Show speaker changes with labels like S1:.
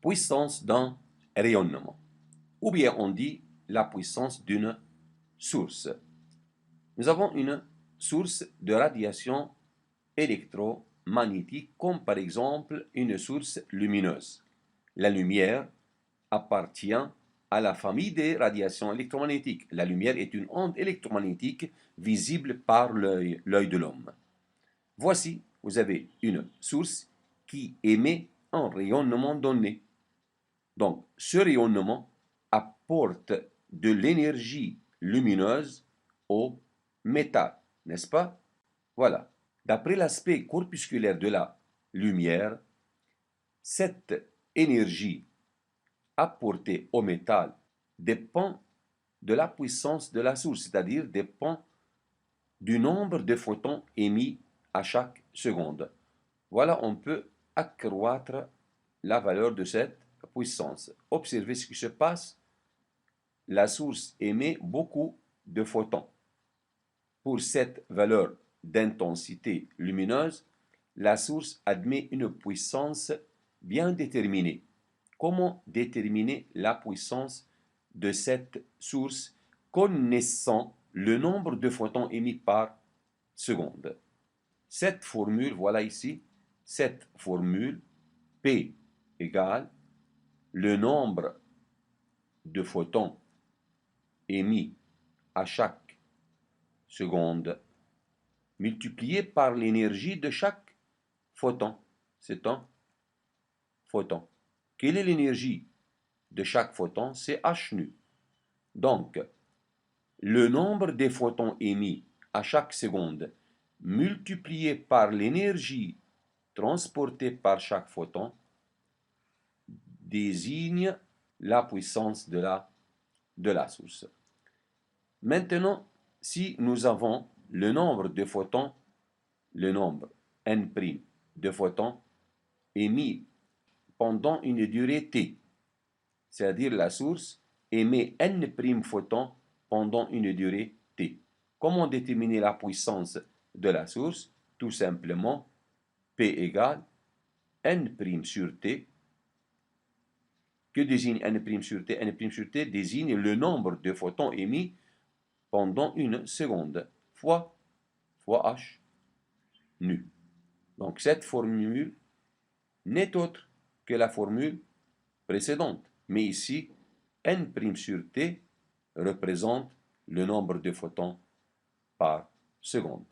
S1: puissance d'un rayonnement. Ou bien on dit la puissance d'une source. Nous avons une source de radiation électromagnétique comme par exemple une source lumineuse. La lumière appartient à la famille des radiations électromagnétiques. La lumière est une onde électromagnétique visible par l'œil de l'homme. Voici, vous avez une source qui émet un rayonnement donné. Donc, ce rayonnement apporte de l'énergie lumineuse au métal, n'est-ce pas? Voilà. D'après l'aspect corpusculaire de la lumière, cette énergie apportée au métal dépend de la puissance de la source, c'est-à-dire dépend du nombre de photons émis à chaque seconde. Voilà, on peut accroître la valeur de cette puissance. Observez ce qui se passe. La source émet beaucoup de photons. Pour cette valeur d'intensité lumineuse, la source admet une puissance bien déterminée. Comment déterminer la puissance de cette source connaissant le nombre de photons émis par seconde? Cette formule, voilà ici, cette formule, P égale le nombre de photons émis à chaque seconde multiplié par l'énergie de chaque photon. C'est un photon. Quelle est l'énergie de chaque photon? C'est h nu. Donc, le nombre de photons émis à chaque seconde multiplié par l'énergie transportée par chaque photon désigne la puissance de la source. Maintenant, si nous avons le nombre de photons, le nombre n' de photons émis pendant une durée t, c'est-à-dire la source émet n' photons pendant une durée t. Comment déterminer la puissance de la source? Tout simplement, P égale n' sur t. Que désigne n' sur t? N' sur t désigne le nombre de photons émis pendant une seconde, fois h nu. Donc cette formule n'est autre que la formule précédente. Mais ici, n' sur t représente le nombre de photons par seconde.